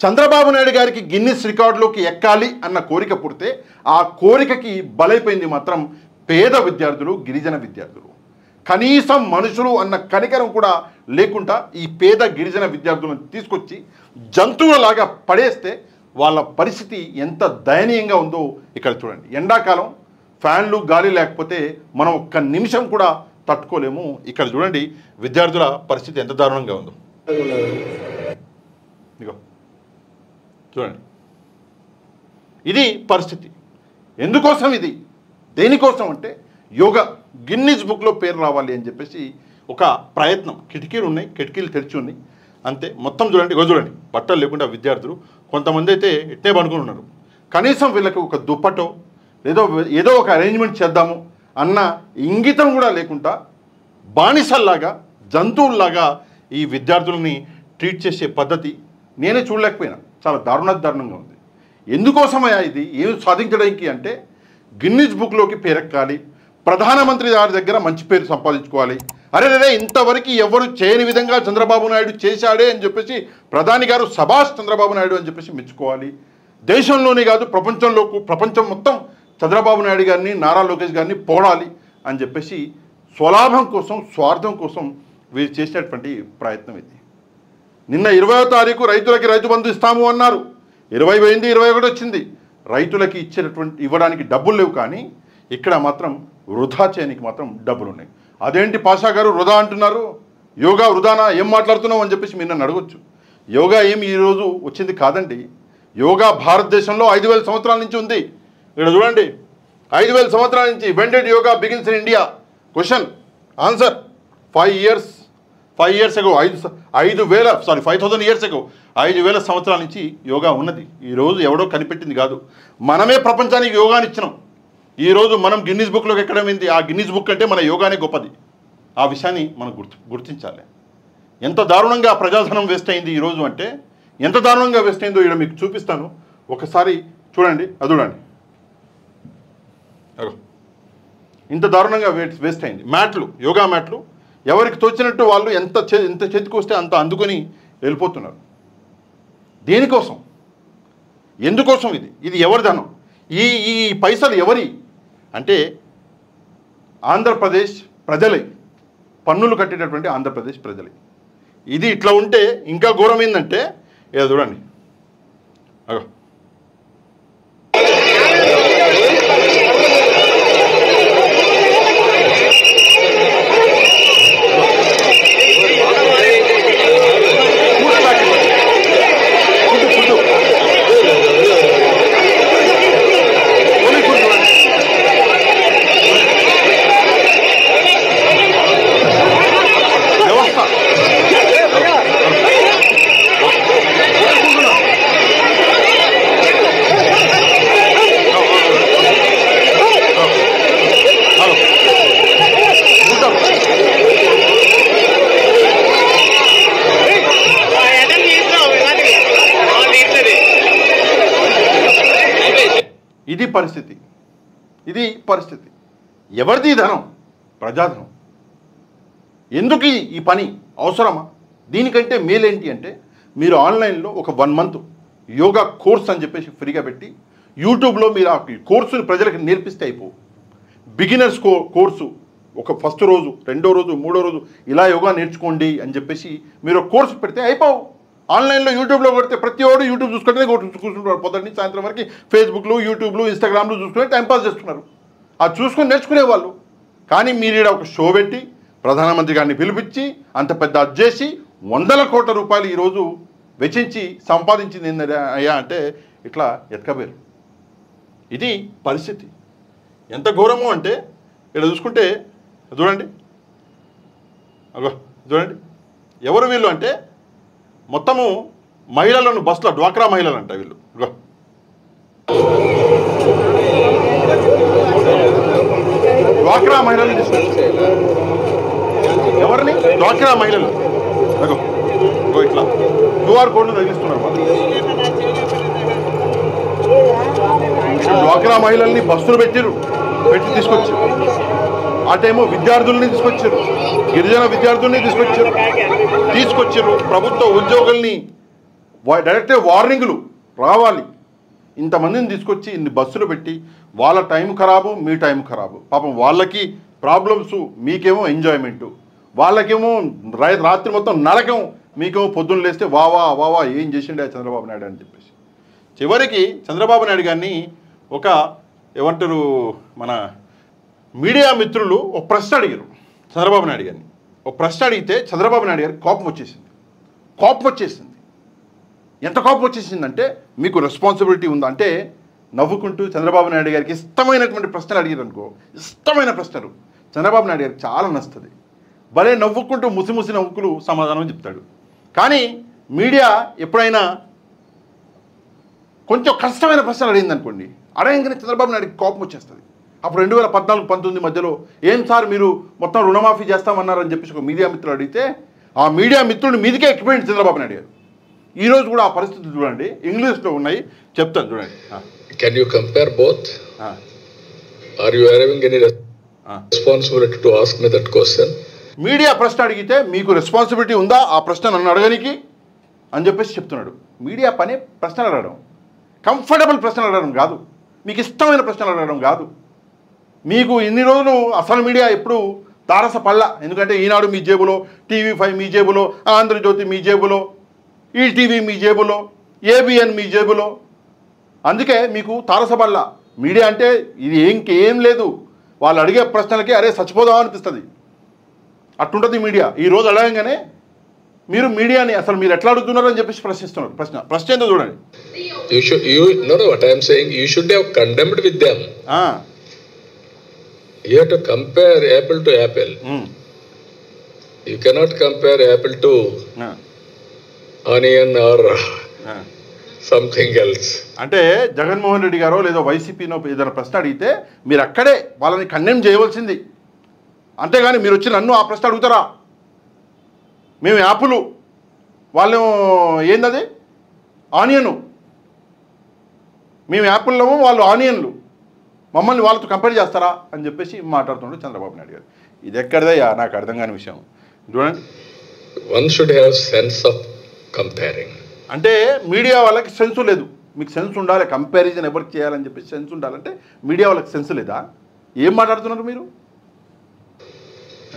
చంద్రబాబు నాయుడు గారికి గిన్నిస్ రికార్డులోకి ఎక్కాలి అన్న కోరిక పుడితే ఆ కోరికకి బలైపోయింది మాత్రం పేద విద్యార్థులు, గిరిజన విద్యార్థులు. కనీసం మనుషులు అన్న కనికరం కూడా లేకుండా ఈ పేద గిరిజన విద్యార్థులను తీసుకొచ్చి జంతువులలాగా పడేస్తే వాళ్ళ పరిస్థితి ఎంత దయనీయంగా ఉందో ఇక్కడ చూడండి. ఎండాకాలం ఫ్యాన్లు, గాలి లేకపోతే మనం ఒక్క నిమిషం కూడా తట్టుకోలేము. ఇక్కడ చూడండి విద్యార్థుల పరిస్థితి ఎంత దారుణంగా ఉందో. ఇదిగో చూడండి, ఇది పరిస్థితి. ఎందుకోసం ఇది, దేనికోసం అంటే యోగా గిన్నిస్ బుక్లో పేరు రావాలి అని చెప్పేసి ఒక ప్రయత్నం. కిటికీలు ఉన్నాయి, కిటికీలు తెరిచి ఉన్నాయి అంతే. మొత్తం చూడండి, చూడండి బట్టలు లేకుండా విద్యార్థులు. కొంతమంది అయితే ఇట్నే పడుకుని ఉన్నారు. కనీసం వీళ్ళకి ఒక దుప్పటో ఏదో ఒక అరేంజ్మెంట్ చేద్దాము అన్న ఇంగితం కూడా లేకుండా బానిసల్లాగా, జంతువుల్లాగా ఈ విద్యార్థులని ట్రీట్ చేసే పద్ధతి నేనే చూడలేకపోయినా. చాలా దారుణంగా ఉంది. ఎందుకోసమయ్యా ఇది? ఏం సాధించడానికి అంటే గిన్నిస్ బుక్లోకి పేరెక్కాలి, ప్రధానమంత్రి గారి దగ్గర మంచి పేరు సంపాదించుకోవాలి. అరే ఇంతవరకు ఎవరు చేయని విధంగా చంద్రబాబు నాయుడు చేశాడే అని చెప్పేసి ప్రధాని గారు సభాష్ చంద్రబాబు నాయుడు అని చెప్పేసి మెచ్చుకోవాలి. దేశంలోనే కాదు ప్రపంచం మొత్తం చంద్రబాబు నాయుడు గారిని, నారా లోకేష్ గారిని పొగడాలి అని చెప్పేసి స్వలాభం కోసం, స్వార్థం కోసం వీరు చేసినటువంటి ప్రయత్నం ఇది. నిన్న 20వ తారీఖు రైతులకి రైతు బంధు ఇస్తాము అన్నారు. 20 పోయింది, 21 వచ్చింది. రైతులకి ఇవ్వడానికి డబ్బులు లేవు, కానీ ఇక్కడ మాత్రం వృధా చేయడానికి మాత్రం డబ్బులు ఉన్నాయి. అదేంటి పాషా గారు వృధా అంటున్నారు? యోగా వృధానా? ఏం మాట్లాడుతున్నావు అని చెప్పేసి మీరు నన్ను అడగొచ్చు. యోగా ఏమి ఈరోజు వచ్చింది కాదండి. యోగా భారతదేశంలో 5000 సంవత్సరాల నుంచి ఉంది. ఇక్కడ చూడండి, 5000 సంవత్సరాల నుంచి. When did yoga begins in India? Question answer 5 years ago. 5000 years ago. 5000 సంవత్సరాల నుంచి యోగా ఉన్నది. ఈరోజు ఎవడో కనిపెట్టింది కాదు, మనమే ప్రపంచానికి యోగాని ఇచ్చినాం. ఈరోజు మనం గిన్నిస్ బుక్లోకి ఎక్కడమైంది. ఆ గిన్నిస్ బుక్ అంటే మన యోగానే గొప్పది. ఆ విషయాన్ని మనం గుర్తించాలి. ఎంత దారుణంగా ప్రజాధనం వేస్ట్ అయింది ఈరోజు అంటే, ఎంత దారుణంగా వేస్ట్ అయిందో ఇక్కడ మీకు చూపిస్తాను. ఒకసారి చూడండి, అది చూడండి. ఇంత దారుణంగా వేస్ట్ అయింది. మ్యాట్లు, యోగా మ్యాట్లు ఎవరికి తోచినట్టు వాళ్ళు ఎంత చేతికి వస్తే అంత అందుకొని వెళ్ళిపోతున్నారు. దేనికోసం? ఎందుకోసం? ఇది ఎవరి ధనం? ఈ పైసలు ఎవరి అంటే ఆంధ్రప్రదేశ్ ప్రజలే, పన్నులు కట్టేటటువంటి ఆంధ్రప్రదేశ్ ప్రజలే. ఇది ఇట్లా ఉంటే ఇంకా ఘోరం ఏంటంటే ఏదో చూడండి, అగో ఇది పరిస్థితి. ఎవరిది ధనం? ప్రజాధనం. ఎందుకు ఈ పని అవసరమా? దీనికంటే మేలేంటి అంటే మీరు ఆన్లైన్లో ఒక 1 month యోగా కోర్స్ అని చెప్పేసి ఫ్రీగా పెట్టి యూట్యూబ్లో మీరు ఆ కోర్సుని ప్రజలకు నేర్పిస్తే అయిపో. బిగినర్స్ కోర్సు ఒక ఫస్ట్ రోజు, 2వ రోజు, 3వ రోజు ఇలా యోగా నేర్చుకోండి అని చెప్పేసి మీరు కోర్సు పెడితే అయిపోవు. ఆన్లైన్లో యూట్యూబ్లో పెడితే ప్రతి ఒక్కరు యూట్యూబ్ చూసుకుంటే కూర్చుంటున్నారు. పొద్దున్న నుంచి సాయంత్రం వరకు ఫేస్బుక్లు, యూట్యూబ్లు, ఇన్స్టాగ్రామ్లు చూసుకుని టైంపాస్ చేస్తున్నారు. అది చూసుకొని నేర్చుకునేవాళ్ళు. కానీ మీరు ఒక షో పెట్టి ప్రధానమంత్రి గారిని పిలిపించి అంత పెద్ద అది చేసి 100 కోట్ల రూపాయలు ఈరోజు వెచ్చించి సంపాదించింది ఏంటి అయ్యా అంటే ఇట్లా ఎత్కబేరు. ఇది పరిస్థితి. ఎంత ఘోరము అంటే ఇక్కడ చూసుకుంటే చూడండి, అగో చూడండి ఎవరు వీళ్ళు అంటే మొత్తము మహిళలను బస్సులో డ్వాక్రా మహిళలు అంట వీళ్ళు. డ్వాక్రా మహిళలు తీసుకొచ్చారు. ఎవరిని? డ్వాక్రా మహిళలు. అగో ఇట్లా QR కోడ్లు తగిలిస్తున్నారు. డ్వాక్రా మహిళల్ని బస్సులు పెట్టి తీసుకొచ్చారు. ఆ టైము విద్యార్థుల్ని తీసుకొచ్చారు, గిరిజన విద్యార్థుల్ని తీసుకొచ్చారు. ప్రభుత్వ ఉద్యోగుల్ని డైరెక్ట్గా వార్నింగ్లు రావాలి. ఇంతమందిని తీసుకొచ్చి ఇన్ని బస్సులు పెట్టి వాళ్ళ టైం ఖరాబు, మీ టైం ఖరాబు. పాపం వాళ్ళకి ప్రాబ్లమ్స్, మీకేమో ఎంజాయ్మెంటు. వాళ్ళకేమో రాత్రి మొత్తం నరకం, మీకేమో పొద్దున్న లేస్తే వావా ఏం చేసిండే చంద్రబాబు నాయుడు అని చెప్పేసి. చివరికి చంద్రబాబు నాయుడు గారిని ఒక ఏమంటారు మన మీడియా మిత్రులు ఒక ప్రశ్న అడిగారు చంద్రబాబు నాయుడు గారిని. ఒక ప్రశ్న అడిగితే చంద్రబాబు నాయుడు గారికి కోపం వచ్చేసింది. ఎంత కోపం వచ్చేసిందంటే, మీకు రెస్పాన్సిబిలిటీ ఉందా అంటే నవ్వుకుంటూ చంద్రబాబు నాయుడు గారికి ఇష్టమైనటువంటి ప్రశ్నలు అడిగారు అనుకో, ఇష్టమైన ప్రశ్నలు చంద్రబాబు నాయుడు గారికి చాలా నచ్చుతుంది. భలే నవ్వుకుంటూ ముసి నవ్వుకులు సమాధానం చెప్తాడు. కానీ మీడియా ఎప్పుడైనా కొంచెం కష్టమైన ప్రశ్నలు అడిగింది అనుకోండి, అడగంగానే చంద్రబాబు నాయుడికి కోపం వచ్చేస్తుంది. అప్పుడు 2014-19 మధ్యలో ఏం సార్ మీరు మొత్తం రుణమాఫీ చేస్తామన్నారని చెప్పేసి ఒక మీడియా మిత్రులు అడిగితే, ఆ మీడియా మిత్రుడిని మీదికే ఎక్కిపోయింది చంద్రబాబు నాయుడు గారు. ఈరోజు కూడా ఆ పరిస్థితులు చూడండి, ఇంగ్లీష్లో ఉన్నాయి, చెప్తాను చూడండి. Can you compare both? Are you having any responsibility to ask me that question? Media ప్రశ్న అడిగితే మీకు రెస్పాన్సిబిలిటీ ఉందా ఆ ప్రశ్న నన్ను అడగనికి అని చెప్పేసి చెప్తున్నాడు. మీడియా పని ప్రశ్నలు అడగడం, కంఫర్టబుల్ ప్రశ్నలు అడగడం కాదు, మీకు ఇష్టమైన ప్రశ్నలు అడగడం కాదు. మీకు ఇన్ని రోజులు అసలు మీడియా ఎప్పుడు తారసపళ్ళ. ఎందుకంటే ఈనాడు మీ జేబులో, TV5 మీ జేబులో, ఆంధ్రజ్యోతి మీ జేబులో, ఈటీవీ మీ జేబులో, ABN మీ జేబులో. అందుకే మీకు తారసపళ్ళ. మీడియా అంటే ఇది ఇంకేం లేదు, వాళ్ళు అడిగే ప్రశ్నలకి అరే చచ్చిపోదాం అనిపిస్తుంది. అట్టుంటుంది మీడియా. ఈరోజు అడగంగానే మీరు మీడియాని అసలు మీరు ఎట్లా అడుగుతున్నారు అని చెప్పేసి ప్రశ్నిస్తున్నారు. ప్రశ్న ఏందో చూడండి. What I am saying, you should have condemned with them. You have to compare apple to apple. You cannot compare apple to onion or something else. అంటే జగన్మోహన్ రెడ్డి గారో లేదా వైసీపీనో ఏదైనా ప్రశ్న అడిగితే మీరు అక్కడే వాళ్ళని కండెమ్ చేయవలసింది. అంతేగాని మీరు వచ్చి నన్ను ఆ ప్రశ్న అడుగుతారా? మేము యాపులు, వాళ్ళు ఏందది ఆనియను, మేము యాపిల్లము వాళ్ళు ఆనియన్లు, మమ్మల్ని వాళ్ళతో కంపేర్ చేస్తారా అని చెప్పేసి మాట్లాడుతున్నాడు చంద్రబాబు నాయుడు గారు. ఇది ఎక్కడిదయ్యా నాకు అర్థం కాని విషయం. చూడండి, one should have sense of comparing. అంటే మీడియా వాళ్ళకి సెన్స్ లేదు, మీకు సెన్స్ ఉండాలి, కంపారిజన్ ఎవరికి చేయాలని చెప్పేసి సెన్స్ ఉండాలంటే మీడియా వాళ్ళకి సెన్స్ లేదా? ఏం మాట్లాడుతున్నారు మీరు?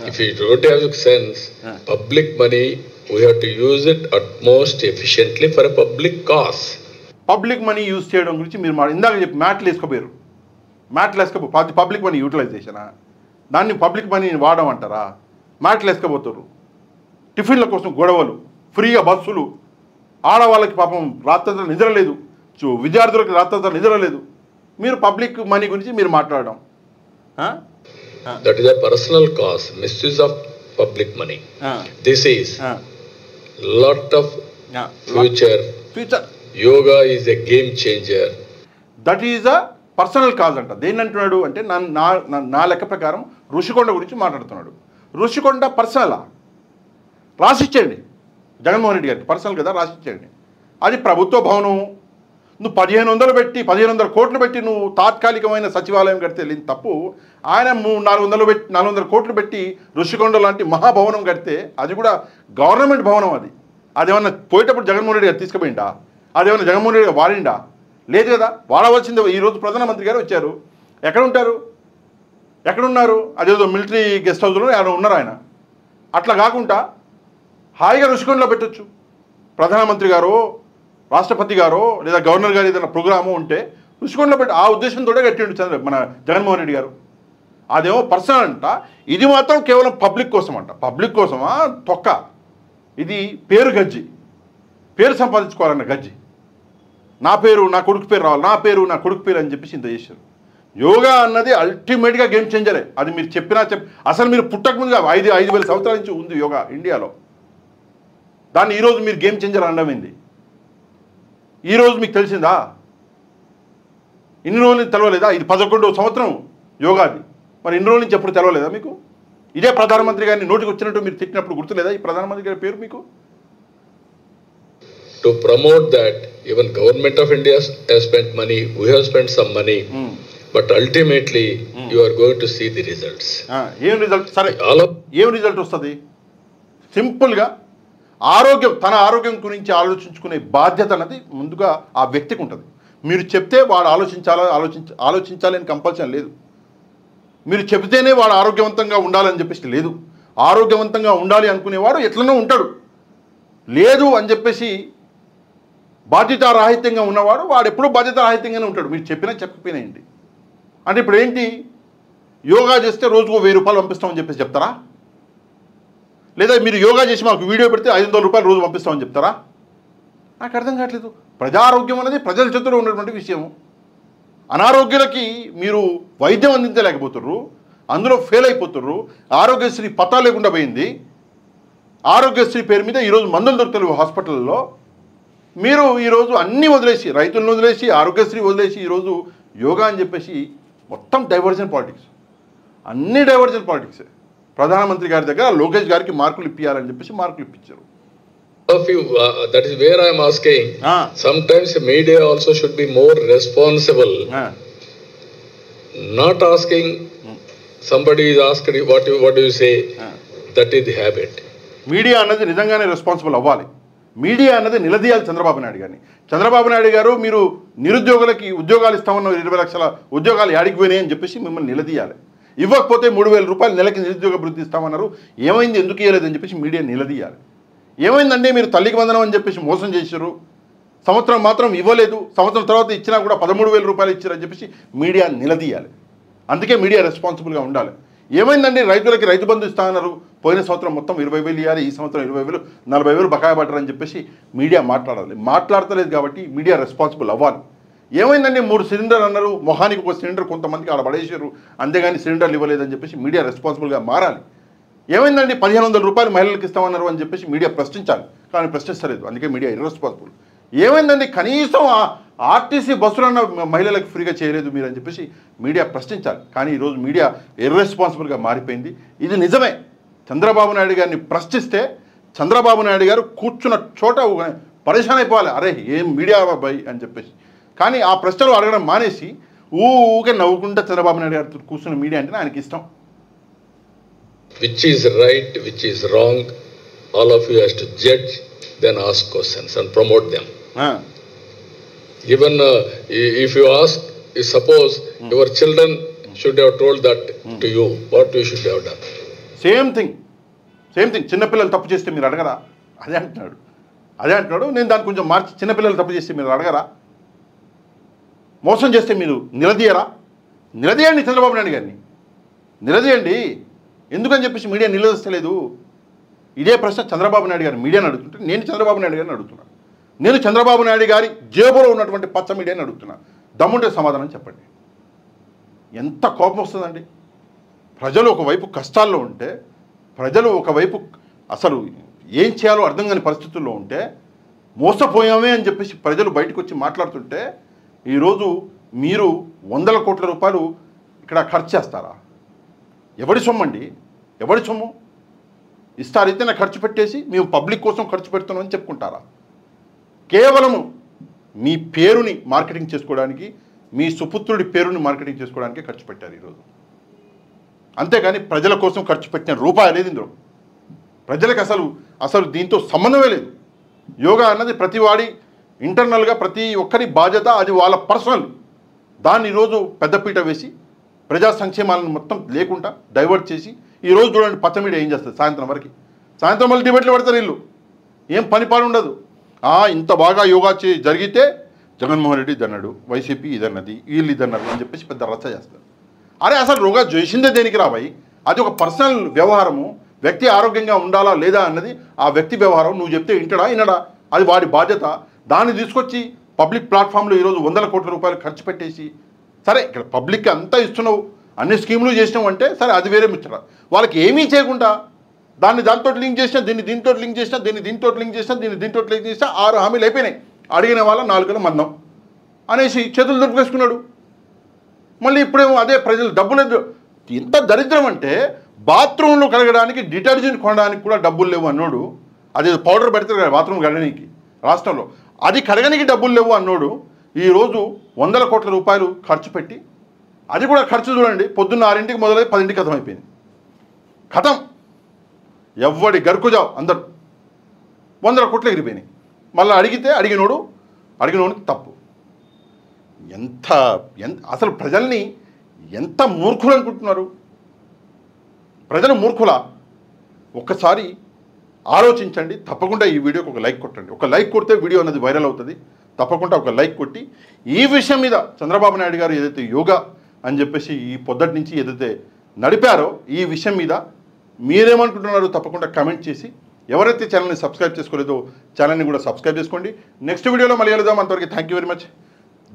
If you don't have sense, public money, we have to use it at most efficiently for a public cause. Public money use చేయడం గురించి మీరు ఇందాక చెప్పి మ్యాట్లు వేసుకోపోయారు. Public money యూటిలైజేషనా? దాన్ని పబ్లిక్ మనీని వాడమంటారా? మ్యాట్లు వేసుకోబోతారు. టిఫిన్ల కోసం గొడవలు, ఫ్రీగా బస్సులు, ఆడవాళ్ళకి పాపం రాత్రంతా నిద్ర లేదు, విద్యార్థులకు రాత్రంతా నిద్ర లేదు. మీరు పబ్లిక్ మనీ గురించి మీరు మాట్లాడడం. That is a personal cause, misuse of public money. This is lot of future. Yoga is a game changer. That is a personal cause అంట. దేన్ని అంటున్నాడు అంటే నా లెక్క ప్రకారం ఋషికొండ గురించి మాట్లాడుతున్నాడు. ఋషికొండ పర్సనలా? రాసిచ్చేయండి జగన్మోహన్ రెడ్డి గారికి, పర్సనల్ కదా, రాసిచ్చేయండి. అది ప్రభుత్వ భవనం. నువ్వు 1500 కోట్లు పెట్టి నువ్వు తాత్కాలికమైన సచివాలయం కడితే వెళ్ళింది తప్పు. ఆయన 400 కోట్లు పెట్టి ఋషికొండ లాంటి మహాభవనం కడితే అది కూడా గవర్నమెంట్ భవనం. అదేమన్నా పోయేటప్పుడు జగన్మోహన్ రెడ్డి గారు తీసుకుపోయిందా? అదేమన్నా జగన్మోహన్ రెడ్డి గారు వాడిండా? లేదు కదా, వాడవలసింది. ఈరోజు ప్రధానమంత్రి గారు వచ్చారు, ఎక్కడున్నారు? అదేదో మిలిటరీ గెస్ట్ హౌస్లో ఆయన ఉన్నారు. ఆయన అట్లా కాకుండా హాయిగా ఋషికొండలో పెట్టచ్చు. ప్రధానమంత్రి గారు, రాష్ట్రపతి గారు లేదా గవర్నర్ గారు ఏదైనా ప్రోగ్రాము ఉంటే ఋషికొండలో పెట్టి ఆ ఉద్దేశంతో కట్టిండు మన జగన్మోహన్ రెడ్డి గారు. అదేమో పర్సనల్ అంట, ఇది మాత్రం కేవలం పబ్లిక్ కోసం అంట. పబ్లిక్ కోసమా తొక్క? ఇది పేరు గజ్జి, పేరు సంపాదించుకోవాలన్న గజ్జి. నా పేరు నా కొడుకు పేరు రావాలి, నా పేరు నా కొడుకు పేరు అని చెప్పేసి ఇంత చేశారు. యోగా అన్నది అల్టిమేట్గా గేమ్ చేంజరే. అది మీరు చెప్పినా అసలు మీరు పుట్టక ముందుగా 5,000 సంవత్సరాల నుంచి ఉంది యోగా ఇండియాలో. దాన్ని ఈరోజు మీరు గేమ్ చేంజర్ అనడమైంది. ఈరోజు మీకు తెలిసిందా? ఇన్ని రోజుల నుంచి తెలవలేదా? ఇది 11వ సంవత్సరం యోగాది. మరి ఇన్ని రోజుల నుంచి ఎప్పుడు తెలవలేదా మీకు? ఇదే ప్రధానమంత్రి గారిని నోటికి వచ్చినట్టు మీరు తిట్టినప్పుడు గుర్తులేదా ఈ ప్రధానమంత్రి గారి పేరు మీకు? To promote that, even government of India has spent money, we have spent some money, but ultimately you are going to see the results. ఏం రిజల్ట్? సరే, ఏం రిజల్ట్ వస్తుంది? సింపుల్గా ఆరోగ్యం, తన ఆరోగ్యం గురించి ఆలోచించుకునే బాధ్యత అన్నది ముందుగా ఆ వ్యక్తికి ఉంటుంది. మీరు చెప్తే వాడు ఆలోచించాలని కంపల్సరీ లేదు. మీరు చెబితేనే వాడు ఆరోగ్యవంతంగా ఉండాలని చెప్పేసి లేదు. ఆరోగ్యవంతంగా ఉండాలి అనుకునేవాడు ఎట్లనో ఉంటాడు. లేదు అని చెప్పేసి బాధ్యతారాహిత్యంగా ఉన్నవాడు వాడు ఎప్పుడూ బాధ్యతారాహిత్యంగానే ఉంటాడు. మీరు చెప్పినా చెప్పకపోయినా ఏంటి అంటే ఇప్పుడు ఏంటి, యోగా చేస్తే రోజుకు 1000 రూపాయలు పంపిస్తామని చెప్పేసి చెప్తారా? లేదా మీరు యోగా చేసి మాకు వీడియో పెడితే 500 రూపాయలు రోజు పంపిస్తామని చెప్తారా? నాకు అర్థం కావట్లేదు. ప్రజారోగ్యం అనేది ప్రజల చేతిలో ఉన్నటువంటి విషయం. అనారోగ్యులకి మీరు వైద్యం అందించలేకపోతుర్రు, అందులో ఫెయిల్ అయిపోతుర్రు. ఆరోగ్యశ్రీ పతా లేకుండా పోయింది. ఆరోగ్యశ్రీ పేరు మీద ఈరోజు మందులు దొరుకుతారు హాస్పిటల్లో. మీరు ఈరోజు అన్నీ వదిలేసి, రైతులను వదిలేసి, ఆరోగ్యశ్రీ వదిలేసి ఈరోజు యోగా అని చెప్పేసి మొత్తం డైవర్జన్ పాలిటిక్స్, అన్ని డైవర్జన్ పాలిటిక్సే. ప్రధానమంత్రి గారి దగ్గర లోకేష్ గారికి మార్కులు ఇప్పించాలని చెప్పేసి మార్కులు ఇప్పించారు. That is where I am asking. Sometimes media also should be more responsible. Not asking somebody is asked what do you say. That is the habit. Media అన్నది నిజంగానే రెస్పాన్సిబుల్ అవ్వాలి. మీడియా అన్నది నిలదీయాలి చంద్రబాబు నాయుడు గారిని. చంద్రబాబు నాయుడు గారు మీరు నిరుద్యోగులకి ఉద్యోగాలు ఇస్తామన్న 20 లక్షల ఉద్యోగాలు యాడికి పోయినాయి అని చెప్పేసి మిమ్మల్ని నిలదీయాలి. ఇవ్వకపోతే 3000 రూపాయలు నెలకి నిరుద్యోగ వృద్ధి ఇస్తామన్నారు, ఏమైంది, ఎందుకు ఇవ్వలేదని చెప్పేసి మీడియా నిలదీయాలి. ఏమైందంటే మీరు తల్లికి వందనం అని చెప్పేసి మోసం చేశారు, సంవత్సరం మాత్రం ఇవ్వలేదు, సంవత్సరం తర్వాత ఇచ్చినా కూడా 13,000 రూపాయలు ఇచ్చారని చెప్పేసి మీడియా నిలదీయాలి. అందుకే మీడియా రెస్పాన్సిబుల్గా ఉండాలి. ఏమైందండి, రైతులకి రైతు బంధు ఇస్తామన్నారు, పోయిన సంవత్సరం మొత్తం 20,000 ఇవ్వాలి, ఈ సంవత్సరం 20,000, 40,000 బకాయి పడ్డారని చెప్పేసి మీడియా మాట్లాడాలి. మాట్లాడతలేదు కాబట్టి మీడియా రెస్పాన్సిబుల్ అవ్వాలి. ఏమైందండి 3 సిలిండర్ అన్నారు, మొహానికి ఒక సిలిండర్ కొంతమందికి ఆడ పడేసారు, అంతేగాని సిలిండర్లు ఇవ్వలేదని చెప్పేసి మీడియా రెస్పాన్సిబుల్గా మారాలి. ఏమైందండి 1,500 రూపాయలు మహిళలకు ఇస్తామన్నారు అని చెప్పేసి మీడియా ప్రశ్నించాలి, కానీ ప్రశ్నిస్తలేదు, అందుకే మీడియా ఇర్రెస్పాన్సిబుల్. ఏమైందండి కనీసం ఆర్టీసీ బస్సులన్న మహిళలకు ఫ్రీగా చేయలేదు మీరు అని చెప్పేసి మీడియా ప్రశ్నించాలి, కానీ ఈరోజు మీడియా ఇర్రెస్పాన్సిబుల్గా మారిపోయింది. ఇది నిజమే. చంద్రబాబు నాయుడు గారిని ప్రశ్నిస్తే చంద్రబాబు నాయుడు గారు కూర్చున్న చోట పరేషాన్ అయిపోవాలి, అరే ఏం మీడియా బాయ్ అని చెప్పేసి. కానీ ఆ ప్రశ్నలు అడగడం మానేసి ఊకే నవ్వుకుంటే చంద్రబాబు నాయుడు గారితో కూర్చున్న మీడియా అంటే ఆయనకి ఇష్టం. Which is right, which is wrong, all of you has to judge, then ask questions and promote them. Even if you ask, suppose your children should have told that to you, what you should have done. Same thing చిన్నపిల్లలు తప్పు చేస్తే మీరు అడగరా? అదే అంటున్నాడు. నేను దాన్ని కొంచెం మార్చి, చిన్నపిల్లలు తప్పు చేస్తే మీరు అడగరా? మోసం చేస్తే మీరు నిలదీయరా? నిలదీయండి చంద్రబాబు నాయుడు గారిని, నిలదీయండి. ఎందుకని చెప్పేసి మీడియా నిలదీస్తలేదు? ఇదే ప్రశ్న చంద్రబాబు నాయుడు గారు మీడియాని అడుగుతుంటే నేను చంద్రబాబు నాయుడు గారిని అడుగుతున్నాను. నేను చంద్రబాబు నాయుడు గారి జేబులో ఉన్నటువంటి పచ్చ మీడియాని అడుగుతున్నాను. దమ్ముంటే సమాధానం చెప్పండి. ఎంత కోపం వస్తుందండి. ప్రజలు ఒకవైపు కష్టాల్లో ఉంటే, ప్రజలు ఒకవైపు అసలు ఏం చేయాలో అర్థం కాని పరిస్థితుల్లో ఉంటే, మోసపోయామే అని చెప్పేసి ప్రజలు బయటకు వచ్చి మాట్లాడుతుంటే, ఈరోజు మీరు 100 కోట్ల రూపాయలు ఇక్కడ ఖర్చు చేస్తారా? ఎవడి సొమ్ము అండి? ఎవడి సొమ్ము? ఇస్తారైతే ఖర్చు పెట్టేసి మేము పబ్లిక్ కోసం ఖర్చు పెడుతున్నామని చెప్పుకుంటారా? కేవలము మీ పేరుని మార్కెటింగ్ చేసుకోవడానికి, మీ సుపుత్రుడి పేరుని మార్కెటింగ్ చేసుకోవడానికి ఖర్చు పెట్టారు ఈరోజు. అంతేగాని ప్రజల కోసం ఖర్చు పెట్టిన రూపాయి లేదు ఇందులో. ప్రజలకు అసలు దీంతో సంబంధమే లేదు. యోగా అన్నది ప్రతి వాడి ఇంటర్నల్గా ప్రతి ఒక్కరి బాధ్యత, అది వాళ్ళ పర్సనల్. దాన్ని ఈరోజు పెద్దపీట వేసి ప్రజా సంక్షేమాలను మొత్తం లేకుండా డైవర్ట్ చేసి ఈరోజు చూడండి పచ్చ మీడియా ఏం చేస్తుంది, సాయంత్రం మళ్ళీ డిబేట్లు పడతారు వీళ్ళు. ఏం పని ఉండదు. ఇంత బాగా యోగా జరిగితే జగన్మోహన్ రెడ్డి ఇదన్నాడు, వైసీపీ ఇదన్నది, వీళ్ళు ఇదన్నారు అని చెప్పేసి పెద్ద రచ్చ చేస్తారు. అరే అసలు యోగా చేసిందే దేనికి రాబాయి? అది ఒక పర్సనల్ వ్యవహారము. వ్యక్తి ఆరోగ్యంగా ఉండాలా లేదా అన్నది ఆ వ్యక్తి వ్యవహారం. నువ్వు చెప్తే వినడా? అది వాడి బాధ్యత. దాన్ని తీసుకొచ్చి పబ్లిక్ ప్లాట్ఫామ్లో ఈరోజు 100 కోట్ల రూపాయలు ఖర్చు పెట్టేసి, సరే ఇక్కడ పబ్లిక్కి అంతా ఇస్తున్నావు, అన్ని స్కీములు చేసినావు అంటే సరే, అది వేరే ముచ్చట. వాళ్ళకి ఏమీ చేయకుండా దాంతో లింక్ చేసినా, దీంతో లింక్ చేసినా, దీంతో లింక్ చేసినా, దీంతో లింక్ చేసినా 6 హామీలు అయిపోయినాయి. అడిగిన వాళ్ళ 4 మందం అనేసి చేతులు దొరికేసుకున్నాడు. మళ్ళీ ఇప్పుడేమో అదే ప్రజలు డబ్బులు. ఎంత దరిద్రం అంటే బాత్రూంలో కడగడానికి డిటర్జెంట్ కొనడానికి కూడా డబ్బులు లేవు అన్నోడు, అది పౌడర్ పెడతారు కదా బాత్రూమ్ కడగడానికి రాష్ట్రంలో, అది కడగడానికి డబ్బులు లేవు అన్నోడు ఈరోజు 100 కోట్ల రూపాయలు ఖర్చు పెట్టి, అది కూడా ఖర్చు చూడండి, పొద్దున్న 6ంటికి మొదలై 10ంటికి ఖతం అయిపోయింది. ఖతం. ఎవ్వడి గరుకుజావు అందరు. 100 కోట్లు ఎగిరిపోయినాయి. మళ్ళీ అడిగినోడికి తప్పు. ఎంత అసలు ప్రజల్ని ఎంత మూర్ఖులు అనుకుంటున్నారు? ప్రజలు మూర్ఖులా? ఒక్కసారి ఆలోచించండి. తప్పకుండా ఈ వీడియోకి ఒక లైక్ కొట్టండి. ఒక లైక్ కొడితే వీడియో అనేది వైరల్ అవుతుంది. తప్పకుండా ఒక లైక్ కొట్టి ఈ విషయం మీద చంద్రబాబు నాయుడు గారు ఏదైతే యోగా అని చెప్పేసి ఈ పొద్దుటి నుంచి ఏదైతే నడిపారో ఈ విషయం మీద మీరేమనుకుంటున్నారో తప్పకుండా కమెంట్ చేసి, ఎవరైతే ఛానల్ని సబ్స్క్రైబ్ చేసుకోలేదో ఛానల్ని కూడా సబ్స్క్రైబ్ చేసుకోండి. నెక్స్ట్ వీడియోలో మళ్ళీ కలుద్దాం. అంతవరకు థ్యాంక్ యూ వెరీ మచ్.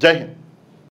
జై హింద్.